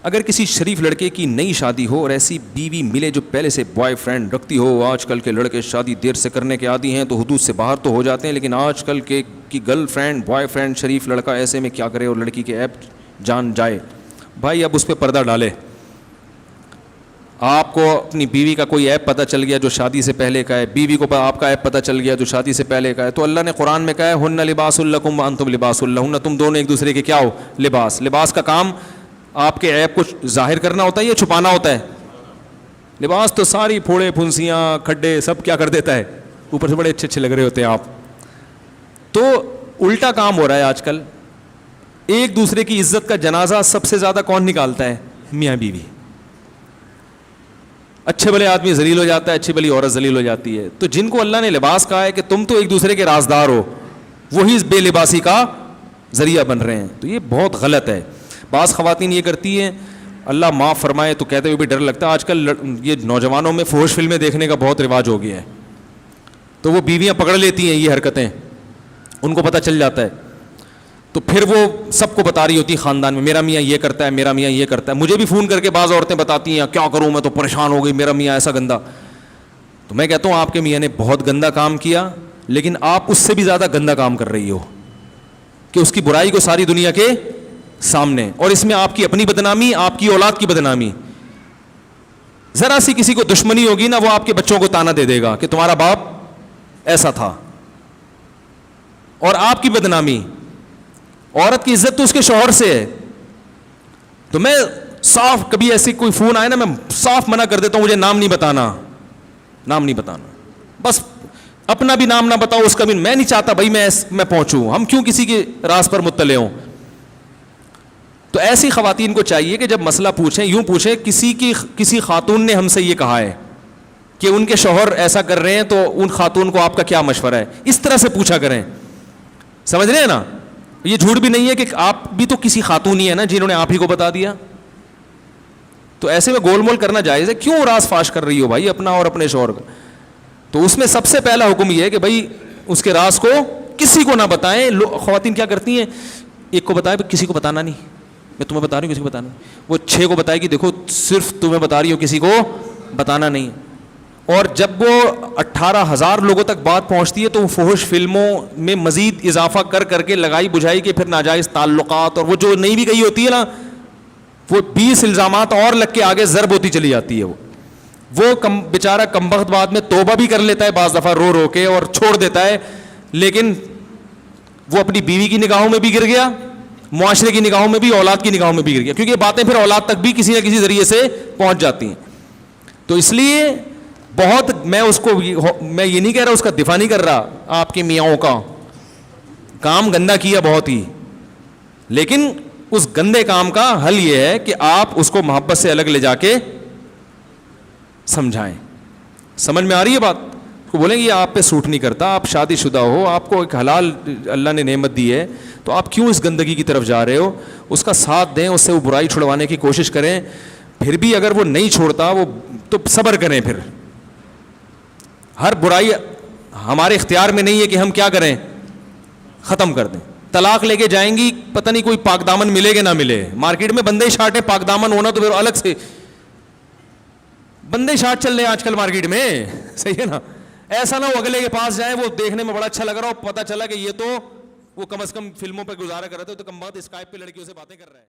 اگر کسی شریف لڑکے کی نئی شادی ہو اور ایسی بیوی ملے جو پہلے سے بوائے فرینڈ رکھتی ہو. آج کل کے لڑکے شادی دیر سے کرنے کے عادی ہیں تو حدود سے باہر تو ہو جاتے ہیں, لیکن آج کل کی گرل فرینڈ بوائے فرینڈ شریف لڑکا, ایسے میں کیا کرے اور لڑکی کے ایپ جان جائے؟ بھائی اب اس پہ پردہ ڈالے. آپ کو اپنی بیوی کا کوئی ایپ پتہ چل گیا جو شادی سے پہلے کا ہے, بیوی کو آپ کا ایپ پتہ چل گیا جو شادی سے پہلے کا ہے, تو اللہ نے قرآن میں کہا ہے ہن لباس لکم وانتم لباس لہن, تم دونوں ایک دوسرے کے کیا ہو؟ لباس. لباس کا کام آپ کے ایپ کو ظاہر کرنا ہوتا ہے یا چھپانا ہوتا ہے؟ لباس تو ساری پھوڑے پھنسیاں کھڈے سب کیا کر دیتا ہے, اوپر سے بڑے اچھے اچھے لگ رہے ہوتے ہیں آپ. تو الٹا کام ہو رہا ہے آج کل. ایک دوسرے کی عزت کا جنازہ سب سے زیادہ کون نکالتا ہے؟ میاں بیوی. اچھے بھلے آدمی ذلیل ہو جاتا ہے, اچھی بھلی عورت ذلیل ہو جاتی ہے. تو جن کو اللہ نے لباس کہا ہے کہ تم تو ایک دوسرے کے رازدار ہو, وہی بے لباسی کا ذریعہ بن رہے ہیں. تو یہ بہت غلط ہے. بعض خواتین یہ کرتی ہیں, اللہ معاف فرمائے تو کہتے ہوئے بھی ڈر لگتا ہے, آج کل یہ نوجوانوں میں فحش فلمیں دیکھنے کا بہت رواج ہو گیا ہے. تو وہ بیویاں پکڑ لیتی ہیں یہ حرکتیں, ان کو پتہ چل جاتا ہے, تو پھر وہ سب کو بتا رہی ہوتی ہے خاندان میں, میرا میاں یہ کرتا ہے, میرا میاں یہ کرتا ہے. مجھے بھی فون کر کے بعض عورتیں بتاتی ہیں کیا کروں میں تو پریشان ہو گئی, میرا میاں ایسا گندا. تو میں کہتا ہوں آپ کے میاں نے بہت گندا کام کیا, لیکن آپ اس سے بھی زیادہ گندا کام کر رہی ہو کہ اس کی برائی کو ساری دنیا کے سامنے, اور اس میں آپ کی اپنی بدنامی, آپ کی اولاد کی بدنامی. ذرا سی کسی کو دشمنی ہوگی نا, وہ آپ کے بچوں کو تانا دے دے گا کہ تمہارا باپ ایسا تھا, اور آپ کی بدنامی. عورت کی عزت تو اس کے شوہر سے ہے. تو میں صاف کبھی ایسی کوئی فون آئے نا, میں صاف منع کر دیتا ہوں, مجھے نام نہیں بتانا, نام نہیں بتانا, بس اپنا بھی نام نہ بتاؤ, اس کا بھی. میں نہیں چاہتا بھائی میں پہنچوں, ہم کیوں کسی کے راز پر مطلع ہوں. تو ایسی خواتین کو چاہیے کہ جب مسئلہ پوچھیں یوں پوچھیں, کسی خاتون نے ہم سے یہ کہا ہے کہ ان کے شوہر ایسا کر رہے ہیں, تو ان خاتون کو آپ کا کیا مشورہ ہے, اس طرح سے پوچھا کریں. سمجھ رہے ہیں نا؟ یہ جھوٹ بھی نہیں ہے کہ آپ بھی تو کسی خاتون ہی ہے نا جنہوں نے آپ ہی کو بتا دیا. تو ایسے میں گول مول کرنا جائز ہے. کیوں راز فاش کر رہی ہو بھائی اپنا اور اپنے شوہر کا؟ تو اس میں سب سے پہلا حکم یہ ہے کہ بھائی اس کے راز کو کسی کو نہ بتائیں. خواتین کیا کرتی ہیں, ایک کو بتائے کسی کو بتانا نہیں, میں تمہیں بتا رہی ہوں کسی کو بتانا نہیں. وہ 6 کو بتائے گی دیکھو صرف تمہیں بتا رہی ہو, کسی کو بتانا نہیں. اور جب وہ 18,000 لوگوں تک بات پہنچتی ہے تو وہ فحش فلموں میں مزید اضافہ کر کے لگائی بجھائی کے پھر ناجائز تعلقات, اور وہ جو نہیں بھی گئی ہوتی ہے نا, وہ 20 الزامات اور لگ کے آگے ضرب ہوتی چلی جاتی ہے. وہ بیچارہ کمبخت بعد میں توبہ بھی کر لیتا ہے بعض دفعہ رو رو کے اور چھوڑ دیتا ہے, لیکن وہ اپنی بیوی کی نگاہوں میں بھی گر گیا, معاشرے کی نگاہوں میں بھی, اولاد کی نگاہوں میں بھی گر گیا, کیونکہ یہ باتیں پھر اولاد تک بھی کسی نہ کسی ذریعے سے پہنچ جاتی ہیں. تو اس لیے بہت میں یہ نہیں کہہ رہا, اس کا دفاع نہیں کر رہا, آپ کے میاں کا کام گندا کیا بہت ہی, لیکن اس گندے کام کا حل یہ ہے کہ آپ اس کو محبت سے الگ لے جا کے سمجھائیں. سمجھ میں آ رہی ہے بات؟ کو بولیں گے یہ آپ پہ سوٹ نہیں کرتا, آپ شادی شدہ ہو, آپ کو ایک حلال اللہ نے نعمت دی ہے, تو آپ کیوں اس گندگی کی طرف جا رہے ہو؟ اس کا ساتھ دیں, اس سے وہ برائی چھڑوانے کی کوشش کریں. پھر بھی اگر وہ نہیں چھوڑتا وہ تو صبر کریں. پھر ہر برائی ہمارے اختیار میں نہیں ہے کہ ہم کیا کریں, ختم کر دیں. طلاق لے کے جائیں گی, پتہ نہیں کوئی پاک دامن ملے کہ نہ ملے. مارکیٹ میں بندے شارٹ ہے, پاک دامن ہونا تو پھر الگ سے بندے شارٹ چل رہے ہیں آج کل مارکیٹ میں, صحیح ہے نا؟ ایسا نہ ہو اگلے کے پاس جائیں, وہ دیکھنے میں بڑا اچھا لگ رہا ہو, پتہ چلا کہ یہ تو وہ کم از کم فلموں پہ گزارا کر رہا تھا, تو کم بات اسکائپ پہ لڑکیوں سے باتیں کر رہا ہے.